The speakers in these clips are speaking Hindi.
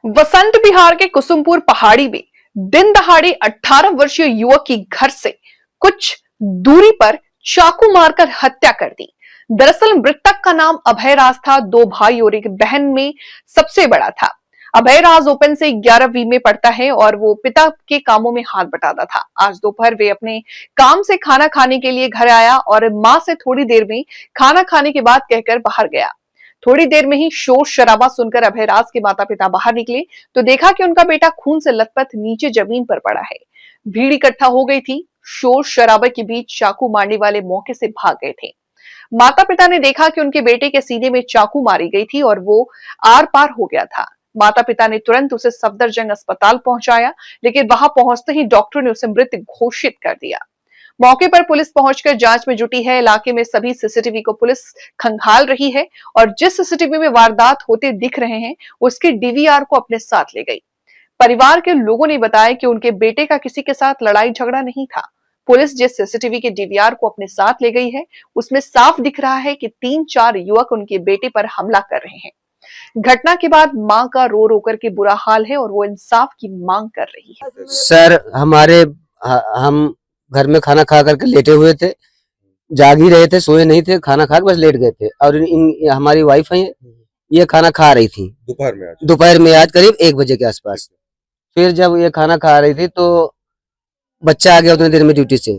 वसंत बिहार के कुसुमपुर पहाड़ी में दिन दहाड़े 18 वर्षीय युवक की घर से कुछ दूरी पर चाकू मारकर हत्या कर दी। दरअसल मृतक का नाम अभय राज था। दो भाई और एक बहन में सबसे बड़ा था। अभय राज ओपन से 11वीं में पढ़ता है और वो पिता के कामों में हाथ बटाता था। आज दोपहर वे अपने काम से खाना खाने के लिए घर आया और मां से थोड़ी देर में खाना खाने के बाद कहकर बाहर गया। थोड़ी देर में ही शोर शराबा सुनकर अभयराज के माता पिता बाहर निकले तो देखा कि उनका बेटा खून से लथपथ नीचे जमीन पर पड़ा है। भीड़ इकट्ठा हो गई थी। शोर शराबे के बीच चाकू मारने वाले मौके से भाग गए थे। माता पिता ने देखा कि उनके बेटे के सीने में चाकू मारी गई थी और वो आर पार हो गया था। माता पिता ने तुरंत उसे सफदरजंग अस्पताल पहुंचाया, लेकिन वहां पहुंचते ही डॉक्टर ने उसे मृत घोषित कर दिया। मौके पर पुलिस पहुंचकर जांच में जुटी है। इलाके में सभी सीसीटीवी को पुलिस खंगाल रही है और जिस सीसीटीवी में वारदात होते दिख रहे हैं उसके डीवीआर को अपने साथ ले गई। परिवार के लोगों ने बताया कि उनके बेटे का किसी के साथ लड़ाई झगड़ा नहीं था। पुलिस जिस सीसीटीवी के डीवीआर को अपने साथ ले गई है उसमें साफ दिख रहा है कि 3-4 युवक उनके बेटे पर हमला कर रहे हैं। घटना के बाद मां का रो रो कर के बुरा हाल है और वो इंसाफ की मांग कर रही है। सर हम घर में खाना खा करके लेटे हुए थे, जाग ही रहे थे, सोए नहीं थे, खाना खा के बस लेट गए थे और हमारी वाइफ है, ये खाना खा रही थी दोपहर में आज करीब 1 बजे के आसपास। फिर जब ये खाना खा रही थी तो बच्चा आ गया उतनी देर में ड्यूटी से,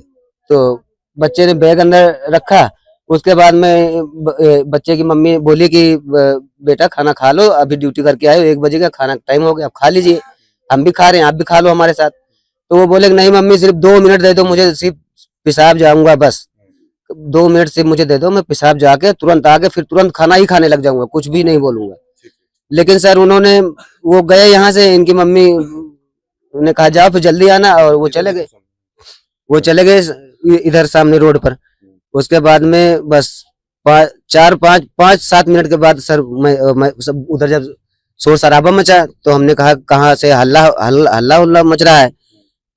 तो बच्चे ने बैग अंदर रखा। उसके बाद में बच्चे की मम्मी बोली कि बेटा खाना खा लो, अभी ड्यूटी करके आए हो, 1 बजे का खाना टाइम हो गया, अब खा लीजिए, हम भी खा रहे हैं, आप भी खा लो हमारे साथ। तो वो बोले कि नहीं मम्मी सिर्फ 2 मिनट दे दो, मुझे सिर्फ पेशाब जाऊंगा, बस 2 मिनट सिर्फ मुझे दे दो, मैं पेशाब जाके तुरंत आके फिर तुरंत खाना ही खाने लग जाऊंगा, कुछ भी नहीं बोलूंगा। लेकिन सर उन्होंने वो गए यहाँ से, इनकी मम्मी ने कहा जाओ फिर जल्दी आना, और वो चले गए इधर सामने रोड पर। उसके बाद में बस 5-7 मिनट के बाद सर मैं सब उधर जब शोर शराबा मचा तो हमने कहा कहाँ से हल्ला मच रहा है।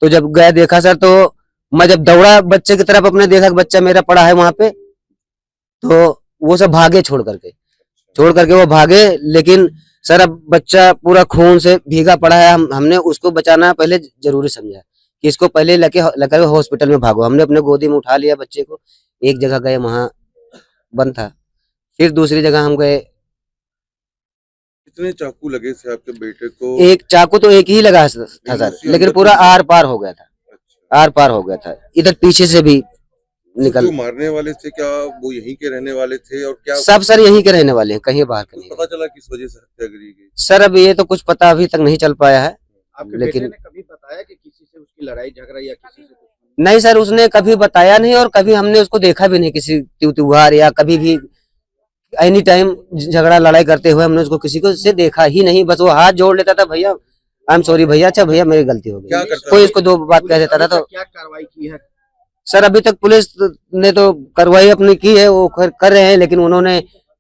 तो जब गया देखा सर, तो मैं जब दौड़ा बच्चे की तरफ अपने, देखा कि बच्चा मेरा पड़ा है वहां पे, तो वो सब भागे छोड़ करके वो भागे। लेकिन सर अब बच्चा पूरा खून से भीगा पड़ा है, हमने उसको बचाना पहले जरूरी समझा कि इसको पहले लेकर हॉस्पिटल में भागो। हमने अपने गोदी में उठा लिया बच्चे को, एक जगह गए वहां बंद था, फिर दूसरी जगह हम गए। कितने चाकू लगे थे आपके बेटे को? एक चाकू तो एक ही लगा था सर, लेकिन पूरा आर पार हो गया था, आर पार हो गया था, इधर पीछे से भी निकल। जो मारने वाले थे क्या वो यहीं के रहने वाले थे और क्या सब सर यहीं के रहने वाले हैं, कहीं बाहर के नहीं। पता चला किस वजह से हत्या करी गई? सर अब ये तो कुछ पता अभी तक नहीं चल पाया है। आपके लेकिन बेटे ने कभी बताया कि किसी से उसकी लड़ाई झगड़ा या किसी से? नहीं सर, उसने कभी बताया नहीं और कभी हमने उसको देखा भी नहीं किसी त्योहार या कभी भी एनी टाइम झगड़ा लड़ाई करते हुए हमने उसको किसी को से देखा ही नहीं। बस वो हाथ जोड़ लेता था, भैया आई एम सॉरी भैया, अच्छा भैया मेरी गलती हो गई, कोई इसको 2 बात कह देता था। तो क्या कार्रवाई की है सर अभी तक पुलिस ने तो कार्रवाई अपनी की है, वो कर रहे हैं, लेकिन उन्होंने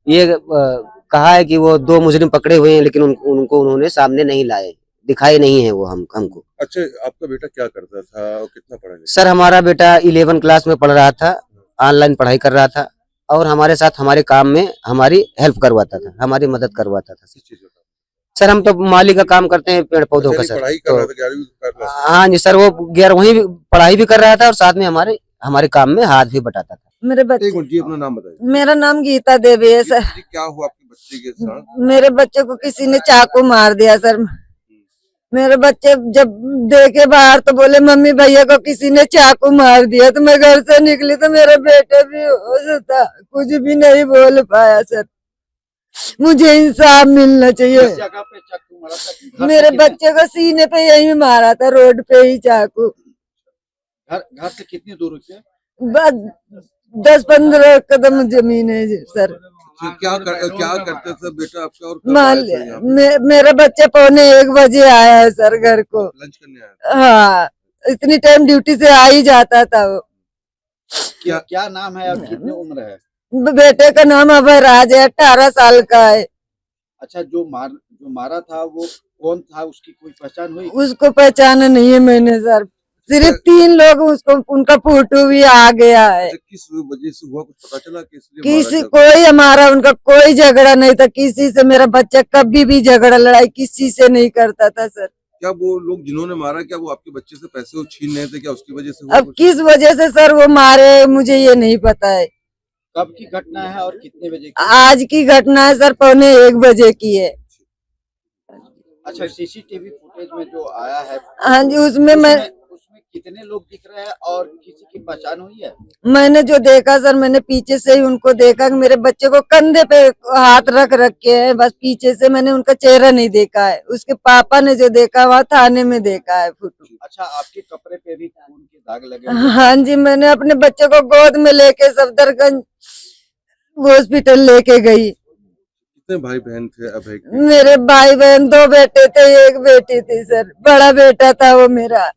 ये कहा है कि वो 2 मुजरिम पकड़े हुए हैं, लेकिन उनको उन्होंने सामने नहीं लाए, दिखाई नहीं है वो हमको। अच्छा, आपका बेटा क्या करता था और कितना पढ़ा लिखा? सर हमारा बेटा 11 क्लास में पढ़ रहा था, ऑनलाइन पढ़ाई कर रहा था और हमारे साथ हमारे काम में हमारी हेल्प करवाता था, हमारी मदद करवाता था। सर हम तो माली का काम करते हैं, पेड़ पौधों का सर। पढ़ाई कर रहा था, 11वीं कर रहा था? हाँ जी सर, वो 11वीं पढ़ाई भी कर रहा था और साथ में हमारे काम में हाथ भी बटाता था। मेरे बच्चे, जी अपना नाम बताइए। मेरा नाम गीता देवी है सर। क्या हुआ आपके बच्चे के साथ? मेरे बच्चे को किसी ने चाकू मार दिया सर। मेरे बच्चे जब देखे बाहर तो बोले मम्मी भैया को किसी ने चाकू मार दिया। तो मैं घर से निकली तो मेरे बेटे भी होश था, कुछ भी नहीं बोल पाया सर। मुझे इंसाफ मिलना चाहिए। जगह पे चाकू मारा था? मेरे बच्चे को सीने पे यही मारा था, रोड पे ही चाकू। घर से कितनी दूर थे? बस 10-15 कदम जमीन है जी सर। क्या करते थे बेटा आपका? और मेरा बच्चा 1:45 बजे आया है सर घर को, लंच करने आया? हाँ इतनी टाइम ड्यूटी से आ ही जाता था वो। क्या नाम है और कितनी उम्र है? बेटे का नाम अभय राज है, 18 साल का है। अच्छा, जो मारा था वो कौन था, उसकी कोई पहचान हुई? उसको पहचाना नहीं है मैंने सर। सिर्फ 3 लोग उसको, उनका फोटो भी आ गया है। अच्छा, किस वजह से हुआ, कुछ पता चला कि इसलिए किसी मारा गया? कोई हमारा उनका कोई झगड़ा नहीं था किसी से। मेरा बच्चा कभी भी झगड़ा लड़ाई किसी से नहीं करता था सर। क्या वो लोग जिन्होंने मारा, क्या वो आपके बच्चे से पैसे छीन रहे थे, क्या उसकी वजह से हुआ अब कुछ? किस वजह से सर वो मारे मुझे ये नहीं पता है। कब की घटना है और कितने बजे की? आज की घटना है सर, 1:15 की है। अच्छा, सीसीटीवी फुटेज में जो आया है, हाँ जी, उसमें उसमें कितने लोग दिख रहे हैं और किसी की पहचान हुई है? मैंने जो देखा सर, मैंने पीछे से ही उनको देखा कि मेरे बच्चे को कंधे पे हाथ रख रखे हैं, बस पीछे से मैंने उनका चेहरा नहीं देखा है। उसके पापा ने जो देखा वहाँ थाने में देखा है फोटो। अच्छा, आपके कपड़े पे भी खून के दाग लगे हुए हैं। हाँ जी, मैंने अपने बच्चे को गोद में लेके सफदरगंज हॉस्पिटल लेके गई। कितने भाई बहन थे अभय के? मेरे भाई बहन 2 बेटे थे, 1 बेटी थी सर। बड़ा बेटा था वो मेरा।